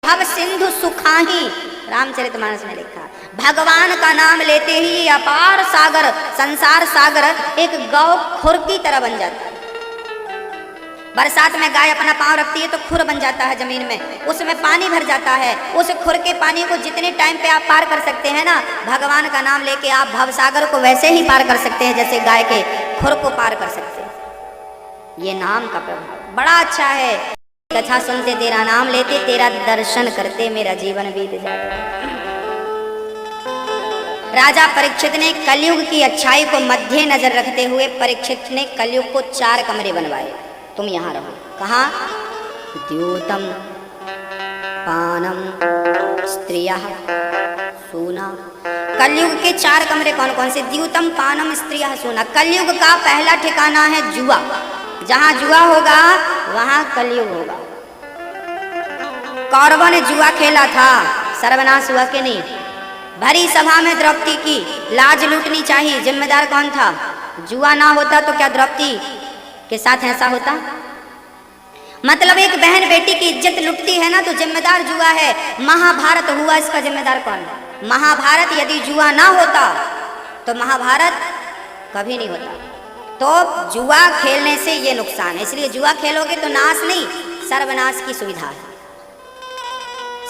भव सिंधु सुखाही, रामचरितमानस में लिखा। भगवान का नाम लेते ही अपार सागर, संसार सागर एक गौ खुर की तरह बन जाता है। बरसात में गाय अपना पांव रखती है तो खुर बन जाता है जमीन में, उसमें पानी भर जाता है। उस खुर के पानी को जितने टाइम पे आप पार कर सकते हैं ना, भगवान का नाम लेके आप भव सागर को वैसे ही पार कर सकते हैं जैसे गाय के खुर को पार कर सकते हैं। ये नाम का प्रभाव बड़ा अच्छा है। कथा सुनते, तेरा नाम लेते, तेरा दर्शन करते मेरा जीवन बीत जाता। राजा परीक्षित ने कलयुग की अच्छाई को मध्य नजर रखते हुए परीक्षित ने कलयुग को 4 कमरे बनवाए। तुम यहाँ रहो। कहाँ? द्यूतम पानम स्त्रियः सूना। कलयुग के 4 कमरे कौन कौन से? द्यूतम पानम स्त्रियः सूना। कलयुग का पहला ठिकाना है जुआ। जहाँ जुआ होगा वहाँ कलयुग होगा। कौरवों ने जुआ खेला था, सर्वनाश हुआ कि नहीं? भरी सभा में द्रौपदी की लाज लूटनी चाहिए, जिम्मेदार कौन था? जुआ ना होता तो क्या द्रौपदी के साथ ऐसा होता? मतलब एक बहन बेटी की इज्जत लुटती है ना तो जिम्मेदार जुआ है। महाभारत हुआ, इसका जिम्मेदार कौन है? महाभारत यदि जुआ ना होता तो महाभारत कभी नहीं होता। तो जुआ खेलने से ये नुकसान है, इसलिए जुआ खेलोगे तो नाश नहीं, सर्वनाश की सुविधा है,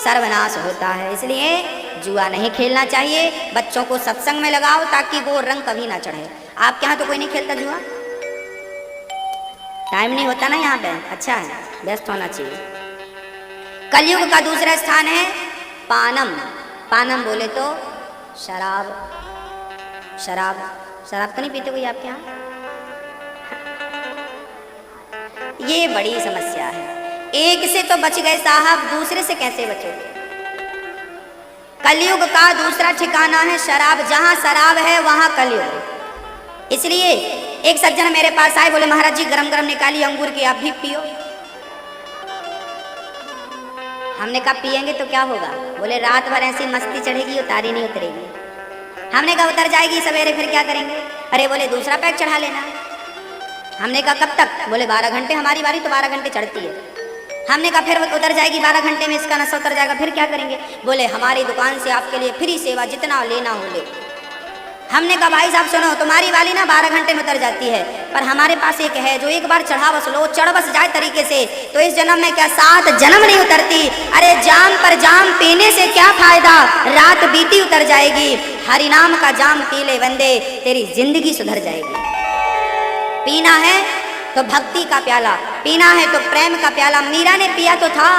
सर्वनाश होता है। इसलिए जुआ नहीं खेलना चाहिए। बच्चों को सत्संग में लगाओ ताकि वो रंग कभी ना चढ़े। आपके यहाँ तो कोई नहीं खेलता जुआ? टाइम नहीं होता ना यहाँ पे? अच्छा है, व्यस्त होना चाहिए। कलयुग का दूसरा स्थान है पानम। पानम बोले तो शराब। शराब शराब तो नहीं पीते कोई आपके यहाँ? ये बड़ी समस्या है। एक से तो बच गए साहब, दूसरे से कैसे बचोगे? कलयुग का दूसरा ठिकाना है शराब। जहां शराब है वहां कलयुग है। इसलिए एक सज्जन मेरे पास आए, बोले महाराज जी गरम गरम निकाली अंगूर की, आप भी पियो। हमने कहा पिएंगे तो क्या होगा? बोले रात भर ऐसी मस्ती चढ़ेगी, उतारी नहीं उतरेगी। हमने कहा उतर जाएगी सवेरे, फिर क्या करेंगे? अरे बोले दूसरा पैक चढ़ा लेना। हमने कहा कब तक? बोले 12 घंटे, हमारी बारी तो 12 घंटे चढ़ती है। हमने कहा फिर उतर जाएगी 12 घंटे में, इसका नशा उतर जाएगा, फिर क्या करेंगे? बोले हमारी दुकान से आपके लिए फ्री सेवा, जितना लेना हो ले। हमने कहा भाई साहब सुनो, तुम्हारी वाली ना 12 घंटे में उतर जाती है, पर हमारे पास एक है जो एक बार चढ़ा बस लो, चढ़ बस जाए तरीके से, तो इस जन्म में क्या 7 जन्म नहीं उतरती? अरे जाम पर जाम पीने से क्या फायदा, रात बीती उतर जाएगी। हरि नाम का जाम पी ले बंदे, तेरी जिंदगी सुधर जाएगी। पीना है तो भक्ति का प्याला, पीना है तो प्रेम का प्याला। मीरा ने पिया तो था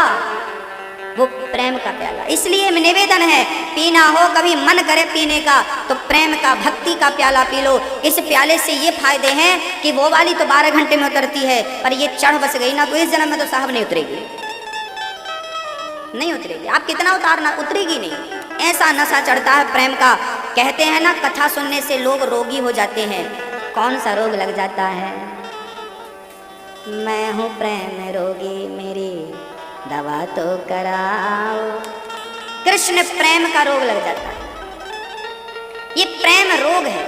वो प्रेम का प्याला। इसलिए निवेदन है, पीना हो कभी मन करे पीने का तो प्रेम का, भक्ति का प्याला पी लो। इस प्याले से ये फायदे हैं कि वो वाली तो 12 घंटे में उतरती है, पर ये चढ़ बस गई ना तो इस जन्म में तो साहब नहीं उतरेगी, नहीं उतरेगी। आप कितना उतारना, उतरेगी नहीं। ऐसा नशा चढ़ता है प्रेम का। कहते हैं ना कथा सुनने से लोग रोगी हो जाते हैं। कौन सा रोग लग जाता है? मैं हूँ प्रेम रोगी, मेरी दवा तो कराओ। कृष्ण प्रेम का रोग लग जाता है। ये प्रेम रोग है।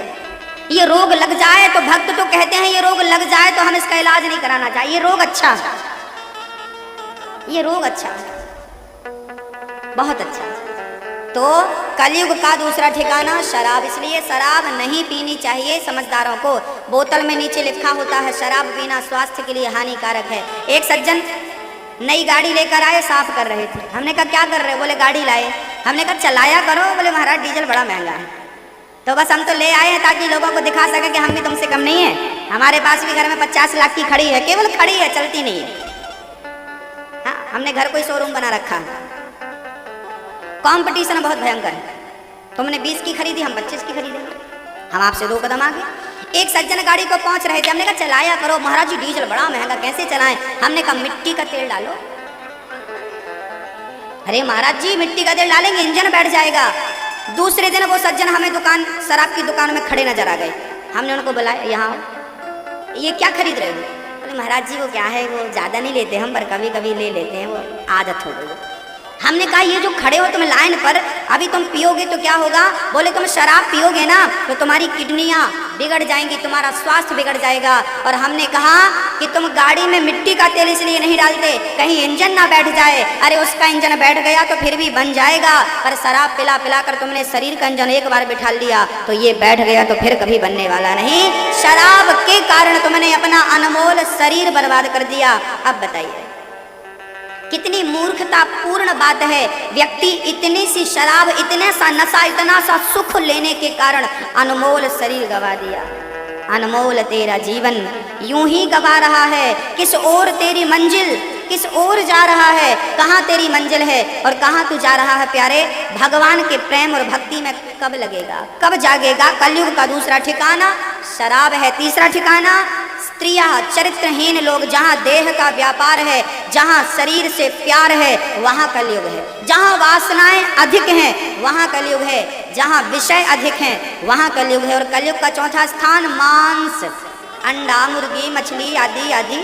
ये रोग लग जाए तो भक्त तो कहते हैं ये रोग लग जाए तो हम इसका इलाज नहीं कराना चाहिए। ये रोग अच्छा है, ये रोग अच्छा है, बहुत अच्छा है। तो कलयुग का दूसरा ठिकाना शराब। इसलिए शराब नहीं पीनी चाहिए समझदारों को। बोतल में नीचे लिखा होता है शराब पीना स्वास्थ्य के लिए हानिकारक है। एक सज्जन नई गाड़ी लेकर आए, साफ कर रहे थे। हमने कहा क्या कर रहे हो? बोले गाड़ी लाए। हमने कहा चलाया करो। बोले महाराज डीजल बड़ा महंगा है। तो बस हम तो ले आए हैं ताकि लोगों को दिखा सके कि हम भी तुमसे कम नहीं है। हमारे पास भी घर में 50 लाख की खड़ी है, केवल खड़ी है, चलती नहीं है। हाँ, हमने घर कोई शोरूम बना रखा है। कंपटीशन बहुत भयंकर है। तुमने 20 की खरीदी, हम 25 की खरीदेंगे। हम आपसे 2 कदम आगे। एक सज्जन गाड़ी को पहुंच रहे थे। हमने कहा चलाया करो। महाराज जी डीजल बड़ा महंगा, कैसे चलाएं? हमने कहा मिट्टी का तेल डालो। अरे महाराज जी मिट्टी का तेल डालेंगे इंजन बैठ जाएगा। दूसरे दिन वो सज्जन हमें दुकान, शराब की दुकान में खड़े नजर आ गए। हमने उनको बुलाया, यहाँ ये क्या खरीद रहे हो? बोले महाराज जी वो क्या है, वो ज़्यादा नहीं लेते हम, पर कभी कभी ले लेते हैं, वो आदत हो गई। हमने कहा ये जो खड़े हो तुम लाइन पर, अभी तुम पियोगे तो क्या होगा? बोले तुम शराब पियोगे ना तो तुम्हारी किडनियां बिगड़ जाएंगी, तुम्हारा स्वास्थ्य बिगड़ जाएगा। और हमने कहा कि तुम गाड़ी में मिट्टी का तेल इसलिए नहीं डालते कहीं इंजन ना बैठ जाए। अरे उसका इंजन बैठ गया तो फिर भी बन जाएगा, पर शराब पिला पिला कर तुमने शरीर का इंजन एक बार बिठा लिया तो ये बैठ गया तो फिर कभी बनने वाला नहीं। शराब के कारण तुमने अपना अनमोल शरीर बर्बाद कर दिया। अब बताइए कितनी मूर्खता पूर्ण बात है। व्यक्ति इतनी सी शराब, इतने सा नशा, इतना सा सुख लेने के कारण अनमोल शरीर गवा दिया। अनमोल तेरा जीवन यूं ही गवा रहा है। किस ओर तेरी मंजिल, किस ओर जा रहा है? कहाँ तेरी मंजिल है और कहाँ तू जा रहा है? प्यारे, भगवान के प्रेम और भक्ति में कब लगेगा, कब जागेगा? कलयुग का दूसरा ठिकाना शराब है, तीसरा ठिकाना स्त्रियां, चरित्रहीन लोग। जहाँ देह का व्यापार है, जहाँ शरीर से प्यार है, वहाँ कलयुग है। जहाँ वासनाएं अधिक हैं वहाँ कलयुग है। जहाँ विषय अधिक हैं वहाँ कलयुग है। और कलयुग का चौथा स्थान मांस, अंडा, मुर्गी, मछली आदि आदि।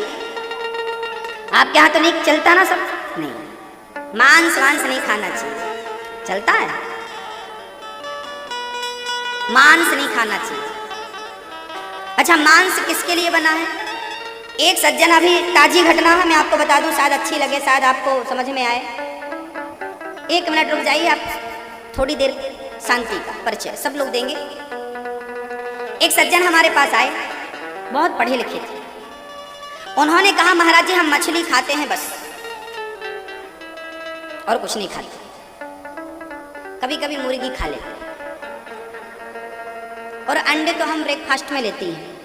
आपके यहाँ तो नहीं चलता ना सब? नहीं, मांस वांस नहीं खाना चाहिए। चलता है? मांस नहीं खाना चाहिए। अच्छा, मांस किसके लिए बना है? एक सज्जन, अभी ताजी घटना है, मैं आपको बता दूं, शायद अच्छी लगे, शायद आपको समझ में आए। 1 मिनट रुक जाइए आप, थोड़ी देर शांति का परिचय सब लोग देंगे। एक सज्जन हमारे पास आए, बहुत पढ़े लिखे थे। उन्होंने कहा महाराज जी हम मछली खाते हैं बस, और कुछ नहीं खाते। कभी कभी मुर्गी खा लेते और अंडे तो हम ब्रेकफास्ट में लेती हैं।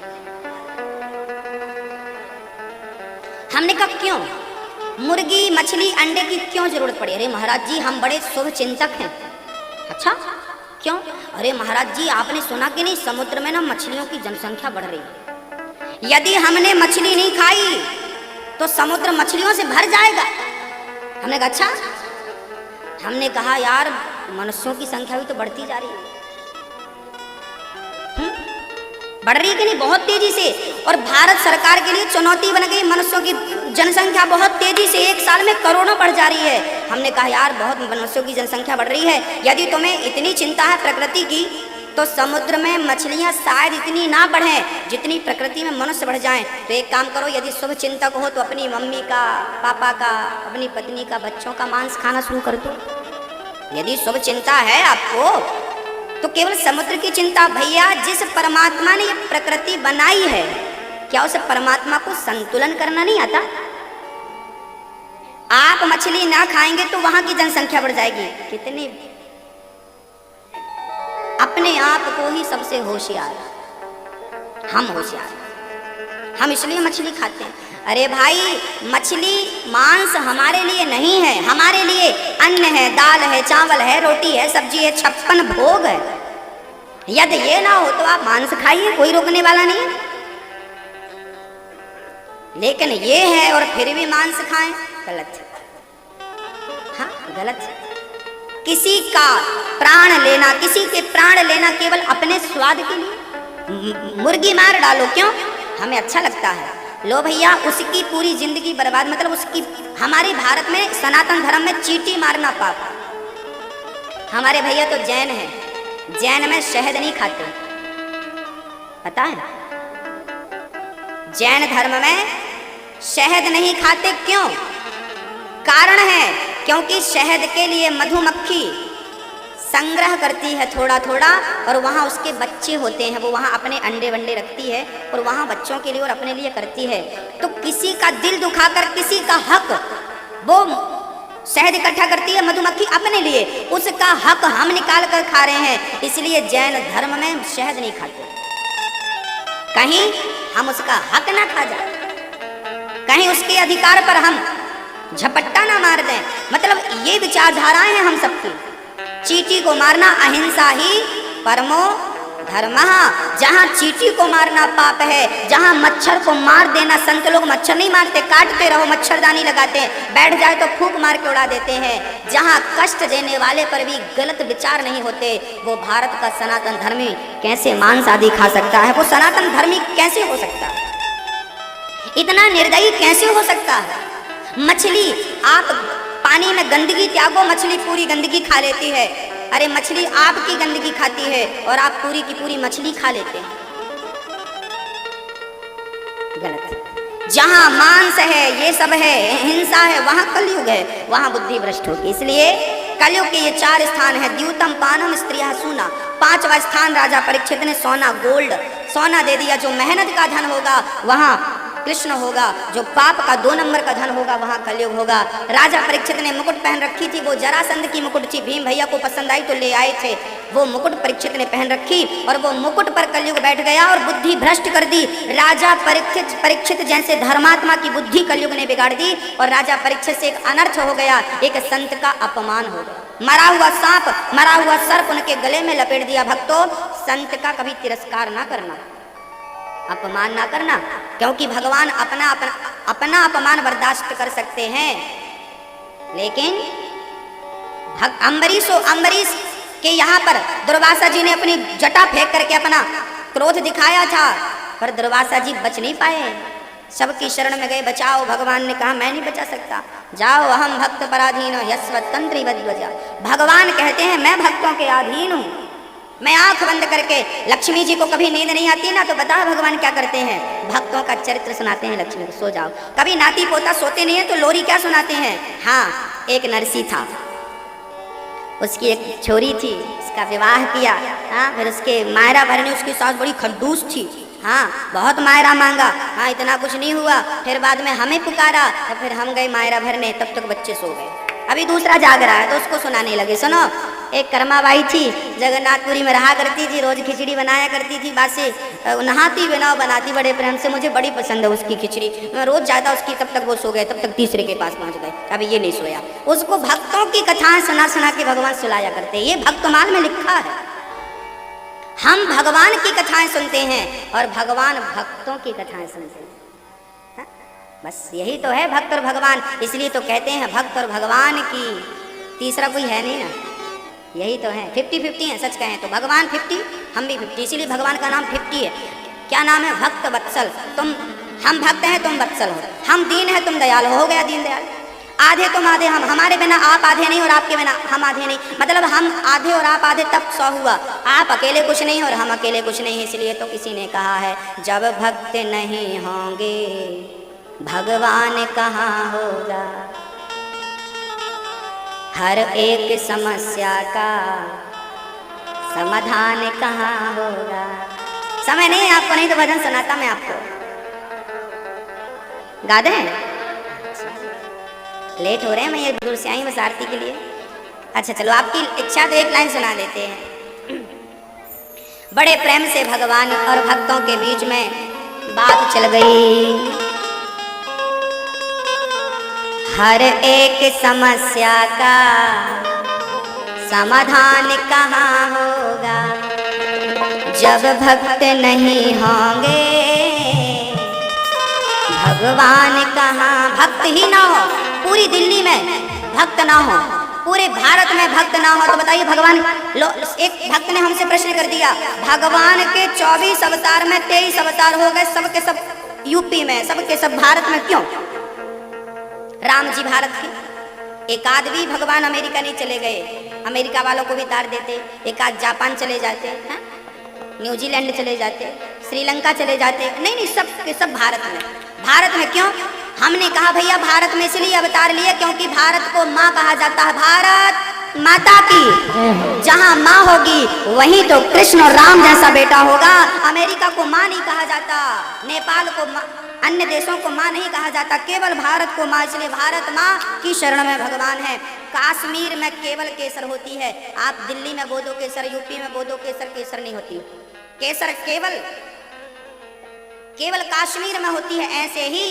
हमने कहा क्यों? मुर्गी, मछली, अंडे की क्यों जरूरत पड़ी? अरे महाराज जी हम बड़े शुभ चिंतक हैं। अच्छा क्यों? अरे महाराज जी आपने सुना कि नहीं, समुद्र में ना मछलियों की जनसंख्या बढ़ रही है। यदि हमने मछली नहीं खाई तो समुद्र मछलियों से भर जाएगा। हमने कहा अच्छा। हमने कहा यार मनुष्यों की संख्या भी तो बढ़ती जा रही है। बढ़ रही है कि नहीं? बहुत तेजी से। और भारत सरकार के लिए चुनौती बन गई, मनुष्यों की जनसंख्या बहुत तेजी से 1 साल में करोड़ों बढ़ जा रही है। हमने कहा यार बहुत मनुष्यों की जनसंख्या बढ़ रही है, यदि तुम्हें इतनी चिंता है प्रकृति की तो समुद्र में मछलियां शायद इतनी ना बढ़ें जितनी प्रकृति में मनुष्य बढ़ जाएं। तो एक काम करो, यदि शुभ चिंतक हो तो अपनी मम्मी का, पापा का, अपनी पत्नी का, बच्चों का मांस खाना शुरू कर दो। यदि शुभ चिंता है आपको तो केवल समुद्र की चिंता। भैया जिस परमात्मा ने ये प्रकृति बनाई है, क्या उस परमात्मा को संतुलन करना नहीं आता? आप मछली ना खाएंगे तो वहां की जनसंख्या बढ़ जाएगी। कितने अपने आप को ही सबसे होशियार, हम होशियार, हम इसलिए मछली खाते हैं। अरे भाई मछली मांस हमारे लिए नहीं है, हमारे लिए अन्न है, दाल है, चावल है, रोटी है, सब्जी है, 56 भोग है। यदि ये ना हो तो आप मांस खाइए, कोई रोकने वाला नहीं है। लेकिन ये है और फिर भी मांस खाएं, गलत है। हाँ गलत है। किसी का प्राण लेना, किसी के प्राण लेना केवल अपने स्वाद के लिए। मुर्गी मार डालो, क्यों? हमें अच्छा लगता है, लो भैया उसकी पूरी जिंदगी बर्बाद। मतलब उसकी, हमारे भारत में सनातन धर्म में चींटी मारना पाप। हमारे भैया तो जैन है, जैन में शहद नहीं खाते, पता है? जैन धर्म में शहद नहीं खाते, क्यों? कारण है क्योंकि शहद के लिए मधुमक्खी संग्रह करती है थोड़ा थोड़ा, और वहाँ उसके बच्चे होते हैं, वो वहाँ अपने अंडे वंडे रखती है और वहाँ बच्चों के लिए और अपने लिए करती है। तो किसी का दिल दुखाकर किसी का हक वो शहद इकट्ठा करती है मधुमक्खी अपने लिए, उसका हक हम निकाल कर खा रहे हैं। इसलिए जैन धर्म में शहद नहीं खाते, कहीं हम उसका हक ना खा जाए, कहीं उसके अधिकार पर हम झपट्टा ना मार दें। मतलब ये विचारधाराएं हैं हम सबकी। चींटी को मारना अहिंसा ही परमो धर्मः। जहाँ चींटी को मारना पाप है, जहाँ मच्छर को मार देना, संत लोग मच्छर नहीं मारते, काटते रहो, मच्छरदानी लगाते हैं, बैठ जाए तो फूंक मार के उड़ा देते हैं। जहाँ कष्ट देने वाले पर भी गलत विचार नहीं होते, वो भारत का सनातन धर्मी कैसे मांस आदि खा सकता है? वो सनातन धर्मी कैसे हो सकता है? इतना निर्दयी कैसे हो सकता है? मछली आप पानी में गंदगी त्यागो, मछली पूरी गंदगी खा लेती है। अरे मछली आपकी गंदगी खाती है और आप पूरी की पूरी मछली खा लेते हैं। गलत। जहां मांस है, ये सब है, हिंसा है, वहां कलयुग है, वहां बुद्धि भ्रष्ट होगी। इसलिए कलयुग के ये 4 स्थान है। द्यूतम पानम स्त्रिया सूना। 5वां स्थान राजा परीक्षित ने सोना, गोल्ड, सोना दे दिया। जो मेहनत का धन होगा वहां कृष्ण होगा, जो पाप का 2 नंबर का धन होगा वहां कलयुग होगा। राजा परीक्षित ने मुकुट पहन रखी थी, वो जरासंध की मुकुट थी। भीम भैया को पसंद आई तो ले आए थे। वो मुकुट परीक्षित ने पहन रखी और वो मुकुट पर कलयुग बैठ गया और बुद्धि भ्रष्ट कर दी। राजा परीक्षित जैसे धर्मात्मा की बुद्धि कलयुग ने बिगाड़ दी और राजा परीक्षित से एक अनर्थ हो गया, एक संत का अपमान हो गया। मरा हुआ सांप, मरा हुआ सर्प उनके गले में लपेट दिया। भक्तों, संत का कभी तिरस्कार ना करना, अपमान ना करना, क्योंकि भगवान अपना अपमान बर्दाश्त कर सकते हैं। लेकिन अम्बरीश के यहाँ पर दुर्वासा जी ने अपनी जटा फेंक करके अपना क्रोध दिखाया था, पर दुर्वासा जी बच नहीं पाए। सबकी शरण में गए, बचाओ। भगवान ने कहा मैं नहीं बचा सकता, जाओ, अहम भक्त पराधीन यस्वतंत्री वज्वजा। भगवान कहते हैं मैं भक्तों के अधीन हूँ। मैं आंख बंद करके, लक्ष्मी जी को कभी नींद नहीं आती ना, तो बताओ भगवान क्या करते हैं? भक्तों का चरित्र सुनाते हैं। लक्ष्मी को सो जाओ। कभी नाती पोता सोते नहीं है तो लोरी क्या सुनाते हैं? हाँ, एक नरसी था, उसकी एक छोरी थी, उसका विवाह किया। हाँ, फिर उसके मायरा भरने, उसकी सास बड़ी खड़ूस थी। हाँ, बहुत मायरा मांगा। हाँ, इतना कुछ नहीं हुआ। फिर बाद में हमें पुकारा तो फिर हम गए मायरा भरने, तब तक बच्चे सो गए। अभी दूसरा जाग रहा है तो उसको सुनाने लगे। सुनो, एक कर्माबाई थी, जगन्नाथपुरी में रहा करती थी, रोज खिचड़ी बनाया करती थी। बासी नहाती बिना बनाती बड़े प्रेम से, मुझे बड़ी पसंद है उसकी खिचड़ी। मैं रोज जाता उसकी, तब तक वो सो गए, तब तक तीसरे के पास पहुंच गए, अभी ये नहीं सोया। उसको भक्तों की कथाएं सुना सुना के भगवान सुलाया करते। ये भक्तमाल में लिखा है। हम भगवान की कथाएं सुनते हैं और भगवान भक्तों की कथाएं सुनते हैं। बस यही तो है भक्त और भगवान। इसलिए तो कहते हैं भक्त और भगवान की तीसरा कोई है नहीं ना, यही तो है। 50-50 है, सच कहें तो भगवान 50, हम भी 50, इसीलिए भगवान का नाम 50 है। क्या नाम है? भक्त वत्सल। हम भक्त हैं, तुम वत्सल हो। हम दीन है, तुम दयाल हो गया दीन दयाल। आधे तुम आधे हम, हमारे बिना आप आधे नहीं और आपके बिना हम आधे नहीं। मतलब हम आधे और आप आधे, तब 100 हुआ। आप अकेले कुछ नहीं और हम अकेले कुछ नहीं। इसलिए तो किसी ने कहा है, जब भक्त नहीं होंगे भगवान कहाँ होगा। हर एक समस्या का समाधान कहाँ होगा। समय नहीं है आपको, नहीं तो भजन सुनाता मैं आपको। गा दें? लेट हो रहे हैं, मैं ये दूर से आई बस आरती के लिए। अच्छा चलो, आपकी इच्छा तो एक लाइन सुना देते हैं। बड़े प्रेम से भगवान और भक्तों के बीच में बात चल गई। हर एक समस्या का समाधान कहाँ होगा। जब भक्त नहीं होंगे भगवान कहाँ। भक्त ही ना हो, पूरी दिल्ली में भक्त ना हो, पूरे भारत में भक्त ना हो, तो बताइए भगवान। एक भक्त ने हमसे प्रश्न कर दिया, भगवान के 24 अवतार में 23 अवतार हो गए, सब के सब यूपी में, सब के सब भारत में, क्यों? राम जी भारत के, एक आध भी भगवान अमेरिका नहीं चले गए, अमेरिका वालों को भी तार देते। एक आध जापान चले जाते हैं, न्यूजीलैंड चले जाते, श्रीलंका चले जाते। नहीं, सब के सब भारत में। भारत में क्यों? हमने कहा भैया भारत में इसलिए अवतार लिए क्योंकि भारत को माँ कहा जाता है। भारत माता की जहाँ माँ होगी वहीं तो कृष्ण और राम जैसा बेटा होगा। अमेरिका को माँ नहीं कहा जाता, नेपाल को माँ, अन्य देशों को माँ नहीं कहा जाता, केवल भारत को माँ। इसलिए भारत माँ की शरण में भगवान है। कश्मीर में केवल केसर होती है। आप दिल्ली में बोधो केसर, यूपी में बोधो केसर, केसर नहीं होती। केसर केवल कश्मीर में होती है। ऐसे ही